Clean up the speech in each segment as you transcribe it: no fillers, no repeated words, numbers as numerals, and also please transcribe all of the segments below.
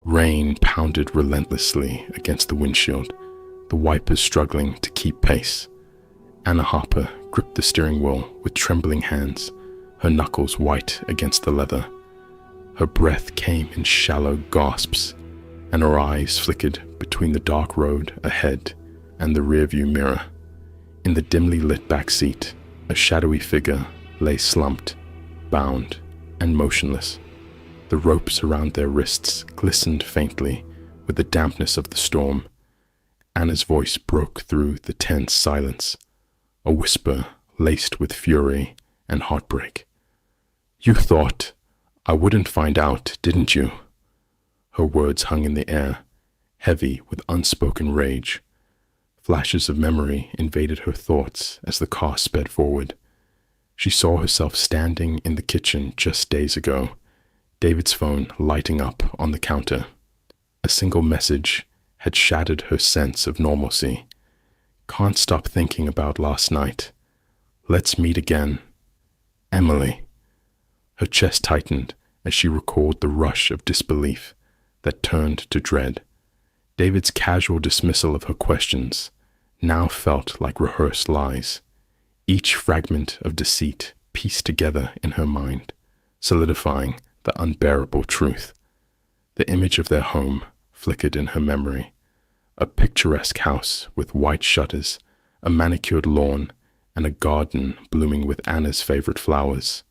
Rain pounded relentlessly against the windshield, the wipers struggling to keep pace. Anna Harper gripped the steering wheel with trembling hands, her knuckles white against the leather. Her breath came in shallow gasps, and her eyes flickered between the dark road ahead and the rearview mirror. In the dimly lit back seat, a shadowy figure lay slumped, bound, and motionless. The ropes around their wrists glistened faintly with the dampness of the storm. Anna's voice broke through the tense silence, a whisper laced with fury and heartbreak. "You thought I wouldn't find out, didn't you?" Her words hung in the air, heavy with unspoken rage. Flashes of memory invaded her thoughts as the car sped forward. She saw herself standing in the kitchen just days ago, David's phone lighting up on the counter. A single message had shattered her sense of normalcy. "Can't stop thinking about last night. Let's meet again. Emily." Her chest tightened as she recalled the rush of disbelief that turned to dread. David's casual dismissal of her questions now felt like rehearsed lies, each fragment of deceit pieced together in her mind, solidifying the unbearable truth. The image of their home flickered in her memory, a picturesque house with white shutters, a manicured lawn, and a garden blooming with Anna's favorite flowers.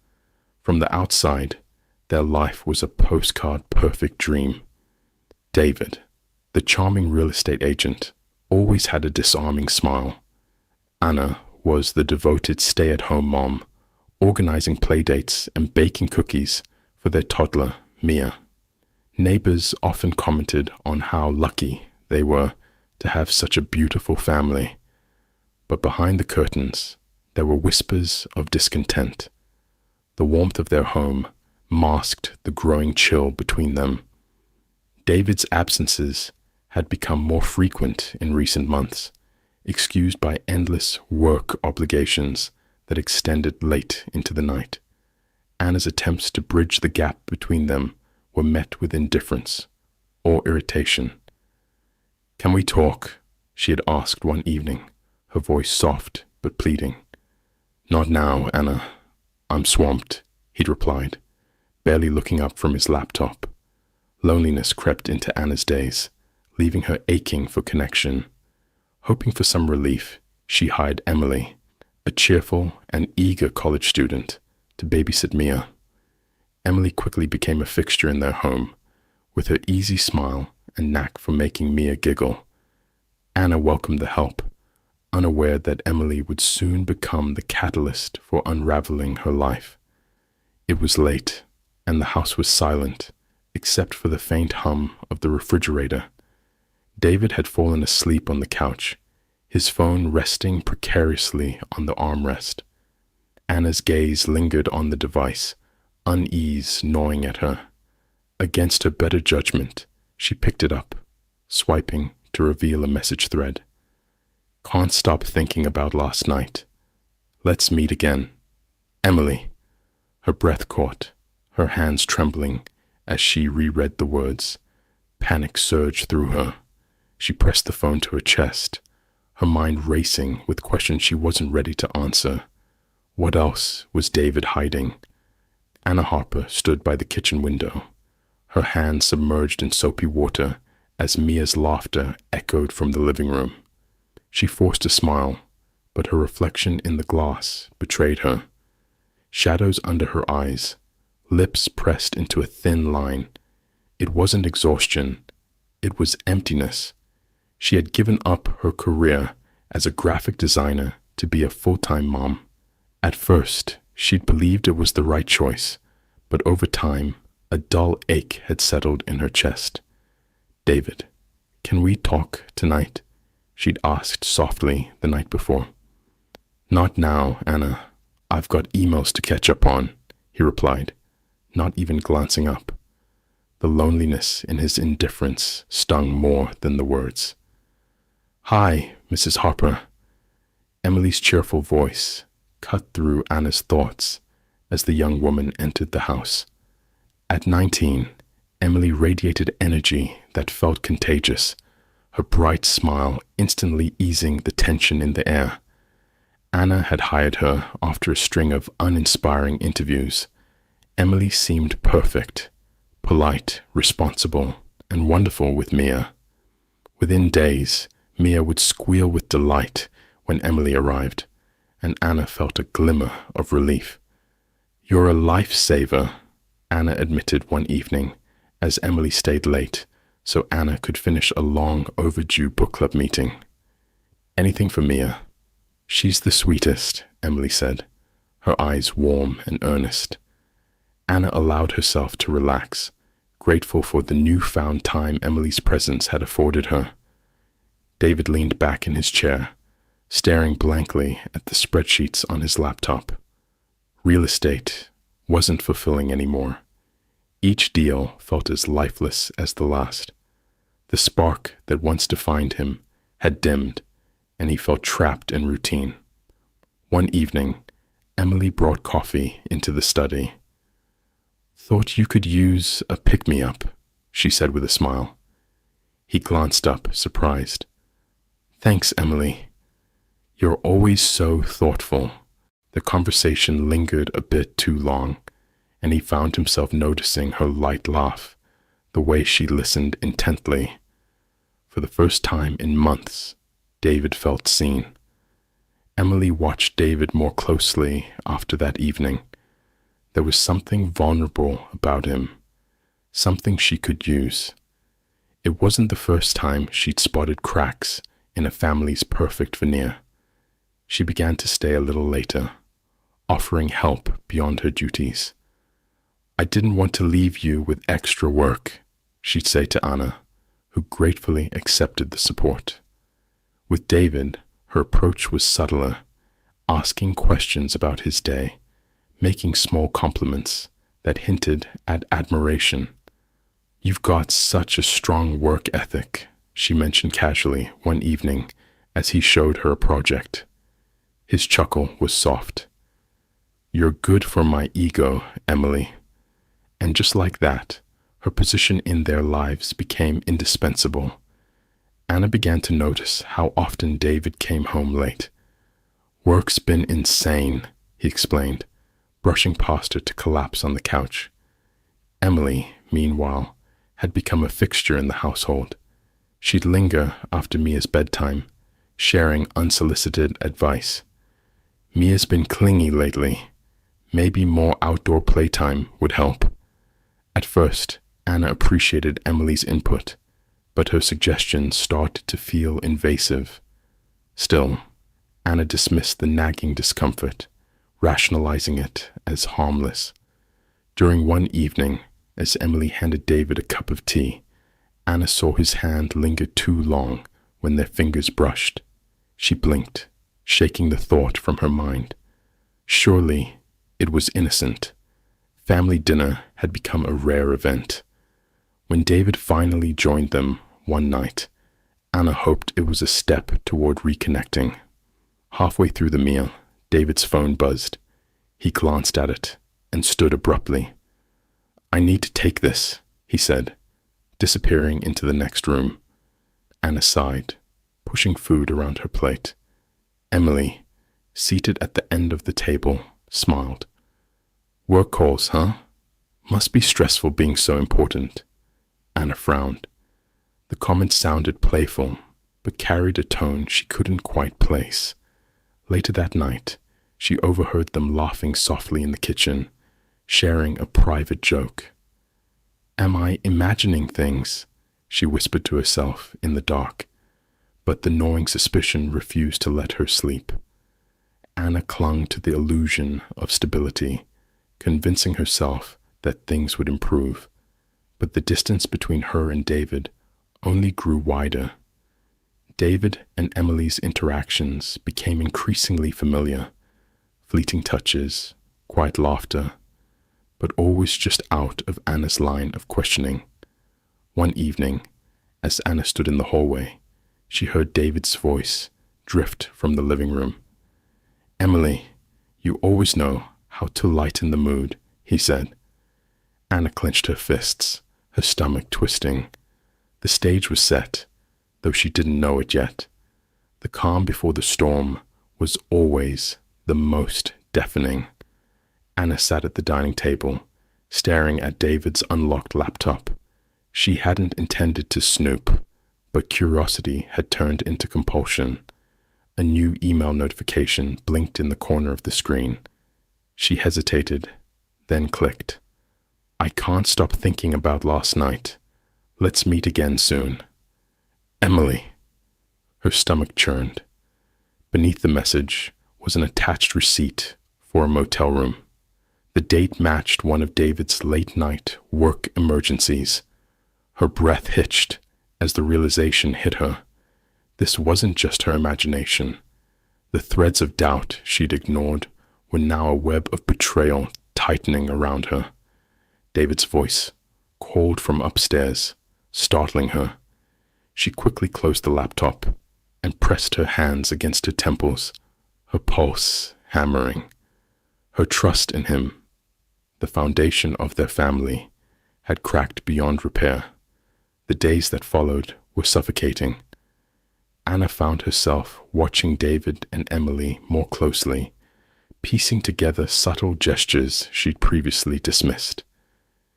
From the outside, their life was a postcard-perfect dream. David, the charming real estate agent, always had a disarming smile. Anna was the devoted stay-at-home mom, organizing playdates and baking cookies for their toddler, Mia. Neighbors often commented on how lucky they were to have such a beautiful family. But behind the curtains, there were whispers of discontent. The warmth of their home masked the growing chill between them. David's absences had become more frequent in recent months, excused by endless work obligations that extended late into the night. Anna's attempts to bridge the gap between them were met with indifference or irritation. "Can we talk?" she had asked one evening, her voice soft but pleading. "Not now, Anna. I'm swamped," he'd replied, barely looking up from his laptop. Loneliness crept into Anna's days, leaving her aching for connection. Hoping for some relief, she hired Emily, a cheerful and eager college student, to babysit Mia. Emily quickly became a fixture in their home, with her easy smile and knack for making Mia giggle. Anna welcomed the help, unaware that Emily would soon become the catalyst for unraveling her life. It was late, and the house was silent, except for the faint hum of the refrigerator. David had fallen asleep on the couch, his phone resting precariously on the armrest. Anna's gaze lingered on the device, unease gnawing at her. Against her better judgment, she picked it up, swiping to reveal a message thread. "Can't stop thinking about last night. Let's meet again. Emily." Her breath caught, her hands trembling as she reread the words. Panic surged through her. She pressed the phone to her chest, her mind racing with questions she wasn't ready to answer. What else was David hiding? Anna Harper stood by the kitchen window, her hands submerged in soapy water as Mia's laughter echoed from the living room. She forced a smile, but her reflection in the glass betrayed her. Shadows under her eyes, lips pressed into a thin line. It wasn't exhaustion, it was emptiness. She had given up her career as a graphic designer to be a full-time mom. At first, she'd believed it was the right choice, but over time, a dull ache had settled in her chest. "David, can we talk tonight?" she'd asked softly the night before. "Not now, Anna. I've got emails to catch up on," he replied, not even glancing up. The loneliness in his indifference stung more than the words. "Hi, Mrs. Harper." Emily's cheerful voice cut through Anna's thoughts as the young woman entered the house. At 19, Emily radiated energy that felt contagious, her bright smile instantly easing the tension in the air. Anna had hired her after a string of uninspiring interviews. Emily seemed perfect, polite, responsible, and wonderful with Mia. Within days, Mia would squeal with delight when Emily arrived, and Anna felt a glimmer of relief. "You're a lifesaver," Anna admitted one evening as Emily stayed late so Anna could finish a long overdue book club meeting. "Anything for Mia." "She's the sweetest," Emily said, her eyes warm and earnest. Anna allowed herself to relax, grateful for the newfound time Emily's presence had afforded her. David leaned back in his chair, staring blankly at the spreadsheets on his laptop. Real estate wasn't fulfilling anymore. Each deal felt as lifeless as the last. The spark that once defined him had dimmed, and he felt trapped in routine. One evening, Emily brought coffee into the study. "Thought you could use a pick-me-up," she said with a smile. He glanced up, surprised. "Thanks, Emily. You're always so thoughtful." The conversation lingered a bit too long, and he found himself noticing her light laugh, the way she listened intently. For the first time in months, David felt seen. Emily watched David more closely after that evening. There was something vulnerable about him, something she could use. It wasn't the first time she'd spotted cracks in a family's perfect veneer. She began to stay a little later, offering help beyond her duties. "I didn't want to leave you with extra work," she'd say to Anna, who gratefully accepted the support. With David, her approach was subtler, asking questions about his day, making small compliments that hinted at admiration. "You've got such a strong work ethic," she mentioned casually one evening as he showed her a project. His chuckle was soft. "You're good for my ego, Emily." And just like that, her position in their lives became indispensable. Anna began to notice how often David came home late. "Work's been insane," he explained, brushing past her to collapse on the couch. Emily, meanwhile, had become a fixture in the household. She'd linger after Mia's bedtime, sharing unsolicited advice. "Mia's been clingy lately. Maybe more outdoor playtime would help." At first, Anna appreciated Emily's input, but her suggestions started to feel invasive. Still, Anna dismissed the nagging discomfort, rationalizing it as harmless. During one evening, as Emily handed David a cup of tea, Anna saw his hand linger too long when their fingers brushed. She blinked, shaking the thought from her mind. Surely it was innocent. Family dinner had become a rare event. When David finally joined them one night, Anna hoped it was a step toward reconnecting. Halfway through the meal, David's phone buzzed. He glanced at it and stood abruptly. "I need to take this," he said, disappearing into the next room. Anna sighed, pushing food around her plate. Emily, seated at the end of the table, smiled. "Work calls, huh? Must be stressful being so important." Anna frowned. The comment sounded playful, but carried a tone she couldn't quite place. Later that night, she overheard them laughing softly in the kitchen, sharing a private joke. "Am I imagining things?" she whispered to herself in the dark, but the gnawing suspicion refused to let her sleep. Anna clung to the illusion of stability, convincing herself that things would improve, but the distance between her and David only grew wider. David and Emily's interactions became increasingly familiar, fleeting touches, quiet laughter, but always just out of Anna's line of questioning. One evening, as Anna stood in the hallway, she heard David's voice drift from the living room. "Emily, you always know how to lighten the mood," he said. Anna clenched her fists, her stomach twisting. The stage was set, though she didn't know it yet. The calm before the storm was always the most deafening. Anna sat at the dining table, staring at David's unlocked laptop. She hadn't intended to snoop, but curiosity had turned into compulsion. A new email notification blinked in the corner of the screen. She hesitated, then clicked. "I can't stop thinking about last night. Let's meet again soon. Emily." Her stomach churned. Beneath the message was an attached receipt for a motel room. The date matched one of David's late-night work emergencies. Her breath hitched as the realization hit her. This wasn't just her imagination. The threads of doubt she'd ignored were now a web of betrayal tightening around her. David's voice called from upstairs, startling her. She quickly closed the laptop and pressed her hands against her temples, her pulse hammering. Her trust in him, the foundation of their family, had cracked beyond repair. The days that followed were suffocating. Anna found herself watching David and Emily more closely, piecing together subtle gestures she'd previously dismissed.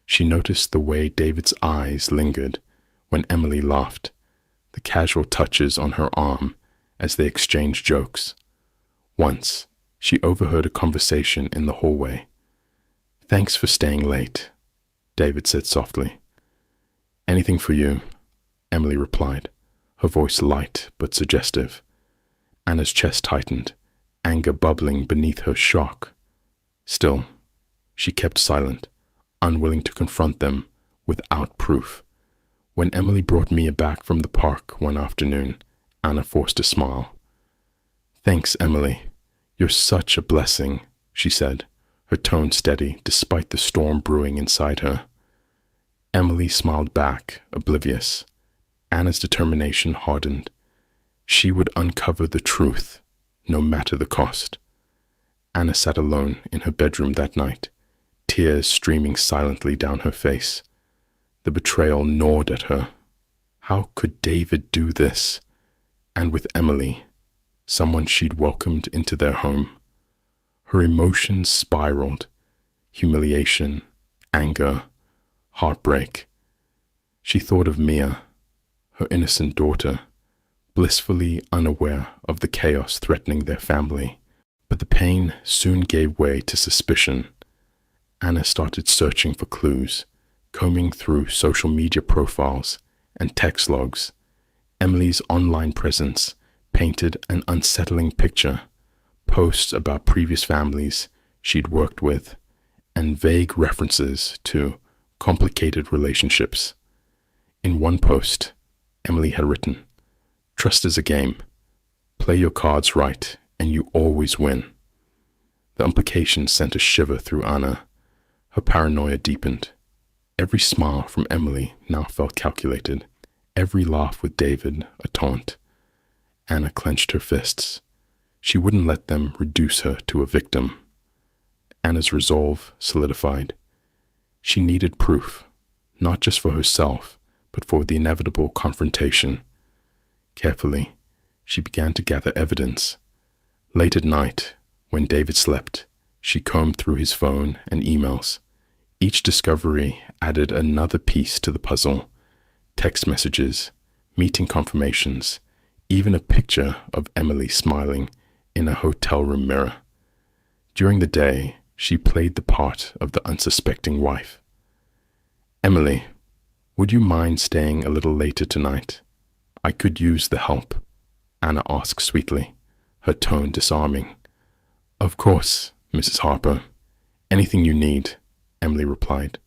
She noticed the way David's eyes lingered when Emily laughed, the casual touches on her arm as they exchanged jokes. Once, she overheard a conversation in the hallway. "Thanks for staying late," David said softly. "Anything for you," Emily replied, her voice light but suggestive. Anna's chest tightened, anger bubbling beneath her shock. Still, she kept silent, unwilling to confront them without proof. When Emily brought Mia back from the park one afternoon, Anna forced a smile. "Thanks, Emily. You're such a blessing," she said, her tone steady despite the storm brewing inside her. Emily smiled back, oblivious. Anna's determination hardened. She would uncover the truth, no matter the cost. Anna sat alone in her bedroom that night, tears streaming silently down her face. The betrayal gnawed at her. How could David do this? And with Emily, someone she'd welcomed into their home. Her emotions spiraled. Humiliation, anger, heartbreak. She thought of Mia, her innocent daughter, blissfully unaware of the chaos threatening their family. But the pain soon gave way to suspicion. Anna started searching for clues, combing through social media profiles and text logs. Emily's online presence painted an unsettling picture, posts about previous families she'd worked with, and vague references to complicated relationships. In one post, Emily had written, "Trust is a game. Play your cards right, and you always win." The implication sent a shiver through Anna. Her paranoia deepened. Every smile from Emily now felt calculated, every laugh with David a taunt. Anna clenched her fists. She wouldn't let them reduce her to a victim. Anna's resolve solidified. She needed proof, not just for herself, but for the inevitable confrontation. Carefully, she began to gather evidence. Late at night, when David slept, she combed through his phone and emails. Each discovery added another piece to the puzzle. Text messages, meeting confirmations, even a picture of Emily smiling in a hotel room mirror. During the day, she played the part of the unsuspecting wife. "Emily, would you mind staying a little later tonight? I could use the help," Anna asked sweetly, her tone disarming. "Of course, Mrs. Harper. Anything you need," Emily replied,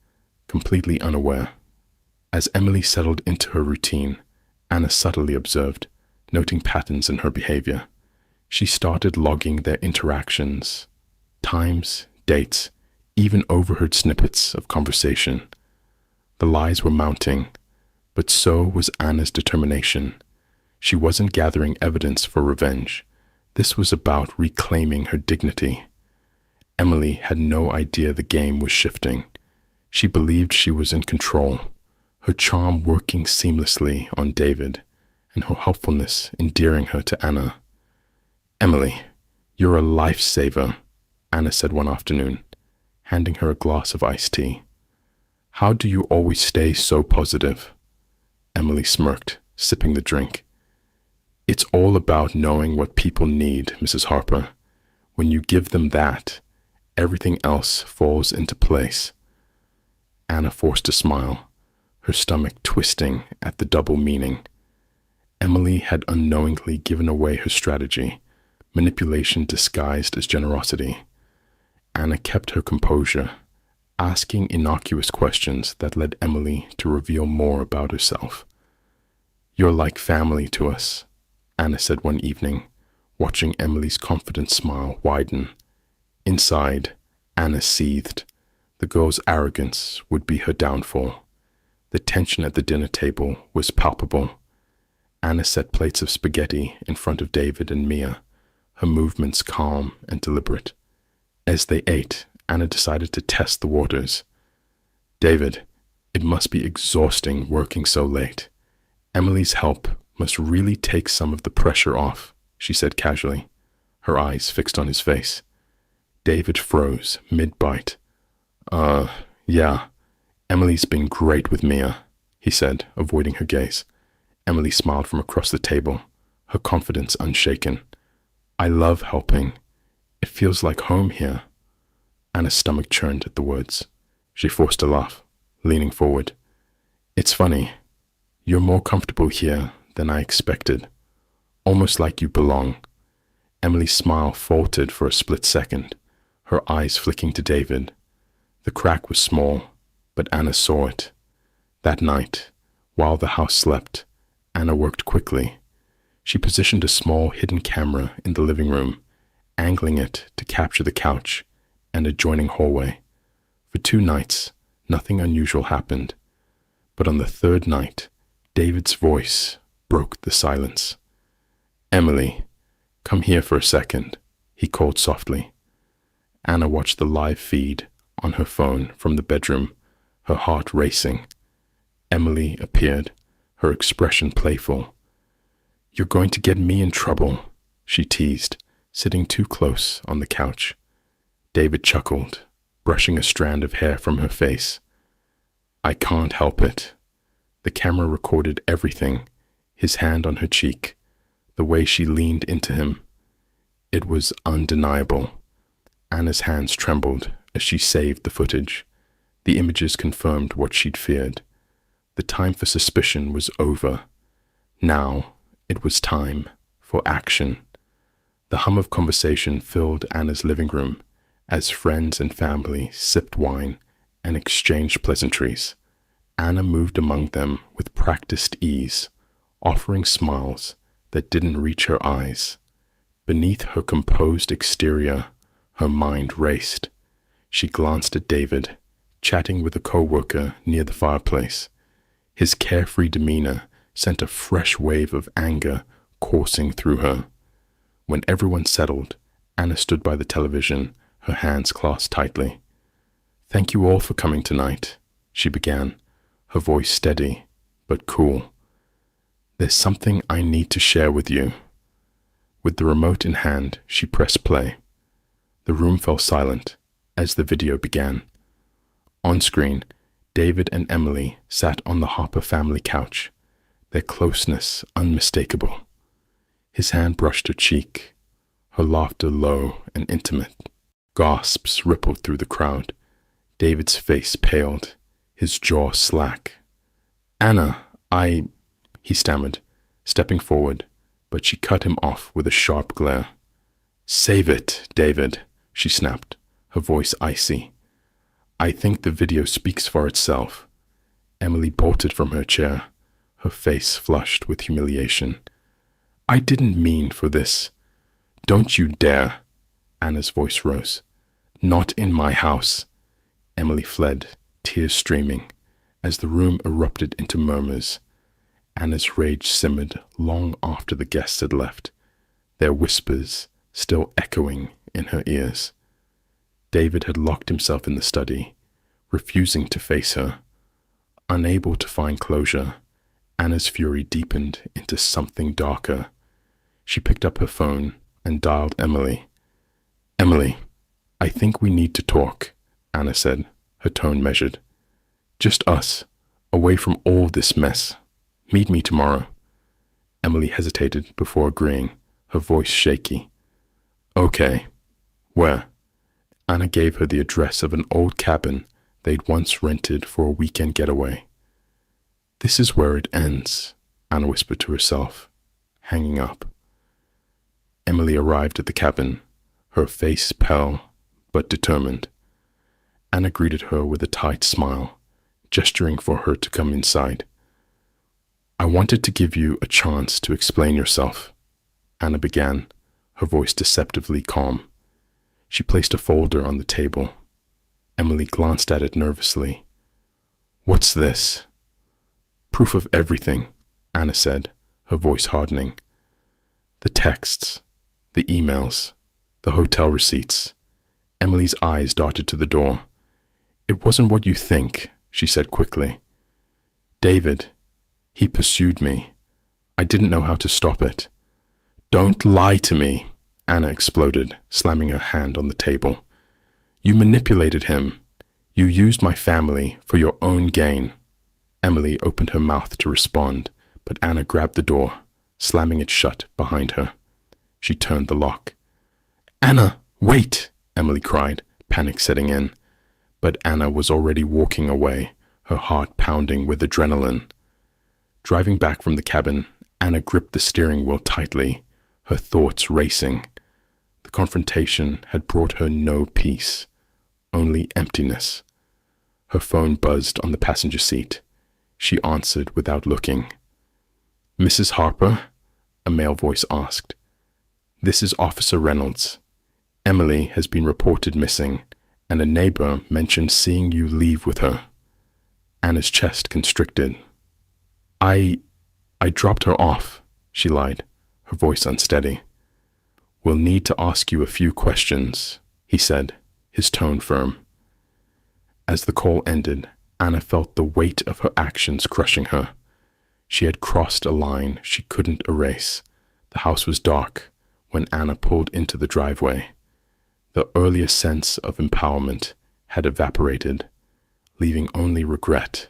completely unaware. As Emily settled into her routine, Anna subtly observed, noting patterns in her behavior. She started logging their interactions, times, dates, even overheard snippets of conversation. The lies were mounting, but so was Anna's determination. She wasn't gathering evidence for revenge. This was about reclaiming her dignity. Emily had no idea the game was shifting. She believed she was in control, her charm working seamlessly on David, and her helpfulness endearing her to Anna. "Emily, you're a lifesaver," Anna said one afternoon, handing her a glass of iced tea. "How do you always stay so positive?" Emily smirked, sipping the drink. "It's all about knowing what people need, Mrs. Harper. When you give them that, everything else falls into place." Anna forced a smile, her stomach twisting at the double meaning. Emily had unknowingly given away her strategy, manipulation disguised as generosity. Anna kept her composure, asking innocuous questions that led Emily to reveal more about herself. "You're like family to us," Anna said one evening, watching Emily's confident smile widen. Inside, Anna seethed. The girl's arrogance would be her downfall. The tension at the dinner table was palpable. Anna set plates of spaghetti in front of David and Mia, her movements calm and deliberate. As they ate, Anna decided to test the waters. "David, it must be exhausting working so late. Emily's help must really take some of the pressure off," she said casually, her eyes fixed on his face. David froze mid-bite. Yeah, Emily's been great with Mia," he said, avoiding her gaze. Emily smiled from across the table, her confidence unshaken. "I love helping. It feels like home here." Anna's stomach churned at the words. She forced a laugh, leaning forward. "It's funny. You're more comfortable here than I expected. Almost like you belong." Emily's smile faltered for a split second, her eyes flicking to David. The crack was small, but Anna saw it. That night, while the house slept, Anna worked quickly. She positioned a small hidden camera in the living room, angling it to capture the couch and adjoining hallway. For 2 nights, nothing unusual happened. But on the 3rd night, David's voice broke the silence. "Emily, come here for a second," he called softly. Anna watched the live feed on her phone from the bedroom, her heart racing. Emily appeared, her expression playful. "You're going to get me in trouble," she teased, sitting too close on the couch. David chuckled, brushing a strand of hair from her face. "I can't help it." The camera recorded everything, his hand on her cheek, the way she leaned into him. It was undeniable. Anna's hands trembled as she saved the footage. The images confirmed what she'd feared. The time for suspicion was over. Now it was time for action. The hum of conversation filled Anna's living room as friends and family sipped wine and exchanged pleasantries. Anna moved among them with practiced ease, offering smiles that didn't reach her eyes. Beneath her composed exterior, her mind raced. She glanced at David, chatting with a co-worker near the fireplace. His carefree demeanor sent a fresh wave of anger coursing through her. When everyone settled, Anna stood by the television, her hands clasped tightly. "Thank you all for coming tonight," she began, her voice steady but cool. "There's something I need to share with you." With the remote in hand, she pressed play. The room fell silent as the video began. On screen, David and Emily sat on the Harper family couch, their closeness unmistakable. His hand brushed her cheek, her laughter low and intimate. Gasps rippled through the crowd. David's face paled, his jaw slack. "Anna, he stammered, stepping forward, but she cut him off with a sharp glare. "Save it, David," she snapped, her voice icy. "I think the video speaks for itself." Emily bolted from her chair, her face flushed with humiliation. "I didn't mean for this." "Don't you dare!" Anna's voice rose. "Not in my house." Emily fled, tears streaming, as the room erupted into murmurs. Anna's rage simmered long after the guests had left, their whispers still echoing in her ears. David had locked himself in the study, refusing to face her. Unable to find closure, Anna's fury deepened into something darker. She picked up her phone and dialed Emily. "Emily, I think we need to talk," Anna said, her tone measured. "Just us, away from all this mess. Meet me tomorrow." Emily hesitated before agreeing, her voice shaky. "Okay. Where?" Anna gave her the address of an old cabin they'd once rented for a weekend getaway. "This is where it ends," Anna whispered to herself, hanging up. Emily arrived at the cabin, her face pale but determined. Anna greeted her with a tight smile, gesturing for her to come inside. "I wanted to give you a chance to explain yourself," Anna began, her voice deceptively calm. She placed a folder on the table. Emily glanced at it nervously. "What's this?" "Proof of everything," Anna said, her voice hardening. "The texts, the emails, the hotel receipts." Emily's eyes darted to the door. "It wasn't what you think," she said quickly. "David, he pursued me. I didn't know how to stop it." "Don't lie to me," Anna exploded, slamming her hand on the table. "You manipulated him. You used my family for your own gain." Emily opened her mouth to respond, but Anna grabbed the door, slamming it shut behind her. She turned the lock. "Anna, wait!" Emily cried, panic setting in. But Anna was already walking away, her heart pounding with adrenaline. Driving back from the cabin, Anna gripped the steering wheel tightly, her thoughts racing. The confrontation had brought her no peace, only emptiness. Her phone buzzed on the passenger seat. She answered without looking. "Mrs. Harper?" a male voice asked. "This is Officer Reynolds. Emily has been reported missing, and a neighbor mentioned seeing you leave with her." Anna's chest constricted. I dropped her off," she lied, her voice unsteady. "We'll need to ask you a few questions," he said, his tone firm. As the call ended, Anna felt the weight of her actions crushing her. She had crossed a line she couldn't erase. The house was dark when Anna pulled into the driveway. The earlier sense of empowerment had evaporated, leaving only regret.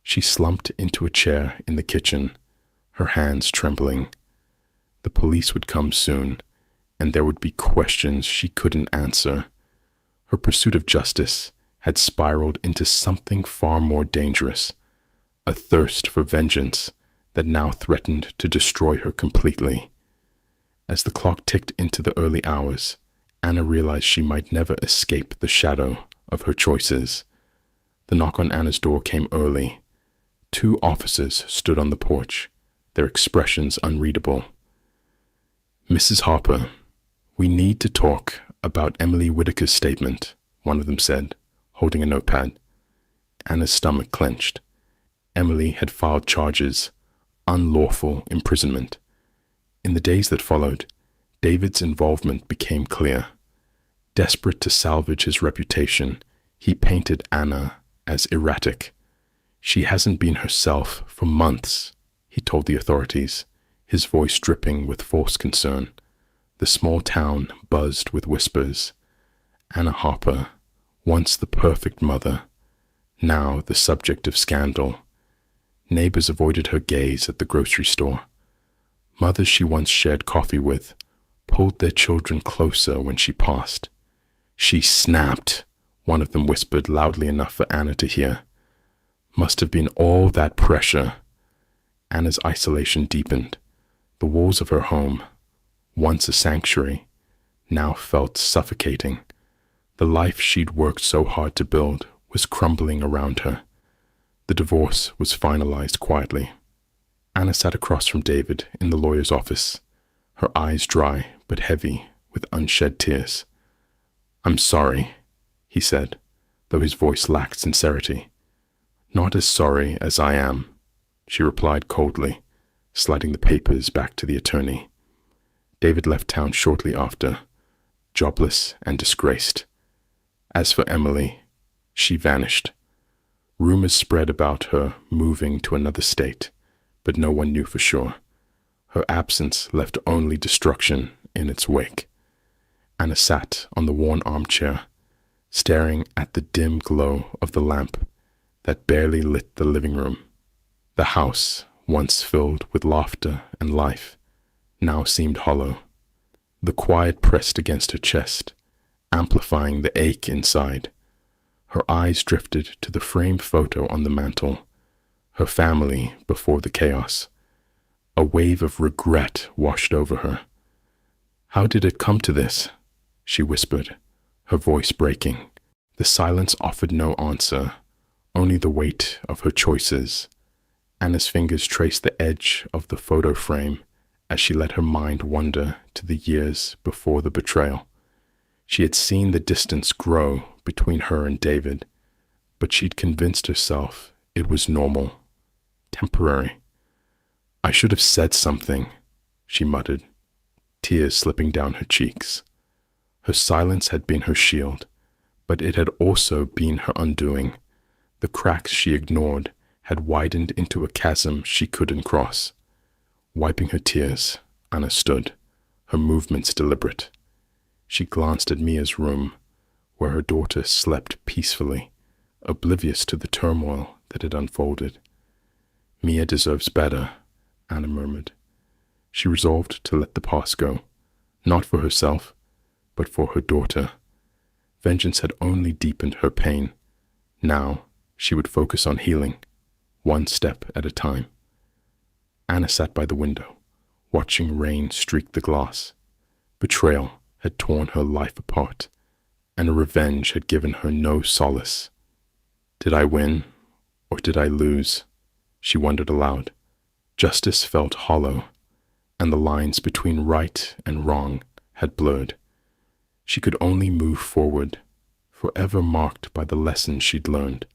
She slumped into a chair in the kitchen, her hands trembling. The police would come soon, and there would be questions she couldn't answer. Her pursuit of justice had spiraled into something far more dangerous, a thirst for vengeance that now threatened to destroy her completely. As the clock ticked into the early hours, Anna realized she might never escape the shadow of her choices. The knock on Anna's door came early. 2 officers stood on the porch, their expressions unreadable. "Mrs. Harper, we need to talk about Emily Whitaker's statement," one of them said, holding a notepad. Anna's stomach clenched. Emily had filed charges, unlawful imprisonment. In the days that followed, David's involvement became clear. Desperate to salvage his reputation, he painted Anna as erratic. "She hasn't been herself for months," he told the authorities, his voice dripping with false concern. The small town buzzed with whispers. Anna Harper, once the perfect mother, now the subject of scandal. Neighbors avoided her gaze at the grocery store. Mothers she once shared coffee with pulled their children closer when she passed. "She snapped," one of them whispered loudly enough for Anna to hear. Must have been all that pressure. Anna's isolation deepened. The walls of her home, once a sanctuary, now felt suffocating. The life she'd worked so hard to build was crumbling around her. The divorce was finalized quietly. Anna sat across from David in the lawyer's office, her eyes dry but heavy with unshed tears. "I'm sorry," he said, though his voice lacked sincerity. "Not as sorry as I am," she replied coldly, sliding the papers back to the attorney. David left town shortly after, jobless and disgraced. As for Emily, she vanished. Rumors spread about her moving to another state, but no one knew for sure. Her absence left only destruction in its wake. Anna sat on the worn armchair, staring at the dim glow of the lamp that barely lit the living room. The house, once filled with laughter and life, now seemed hollow. The quiet pressed against her chest, amplifying the ache inside. Her eyes drifted to the framed photo on the mantel, her family before the chaos. A wave of regret washed over her. "How did it come to this?" she whispered, her voice breaking. The silence offered no answer, only the weight of her choices. Anna's fingers traced the edge of the photo frame as she let her mind wander to the years before the betrayal. She had seen the distance grow between her and David, but she'd convinced herself it was normal, temporary. "I should have said something," she muttered, tears slipping down her cheeks. Her silence had been her shield, but it had also been her undoing. The cracks she ignored had widened into a chasm she couldn't cross. Wiping her tears, Anna stood, her movements deliberate. She glanced at Mia's room, where her daughter slept peacefully, oblivious to the turmoil that had unfolded. "Mia deserves better," Anna murmured. She resolved to let the past go, not for herself, but for her daughter. Vengeance had only deepened her pain. Now she would focus on healing, one step at a time. Anna sat by the window, watching rain streak the glass. Betrayal had torn her life apart, and revenge had given her no solace. Did I win, or did I lose? She wondered aloud. Justice felt hollow, and the lines between right and wrong had blurred. She could only move forward, forever marked by the lessons she'd learned.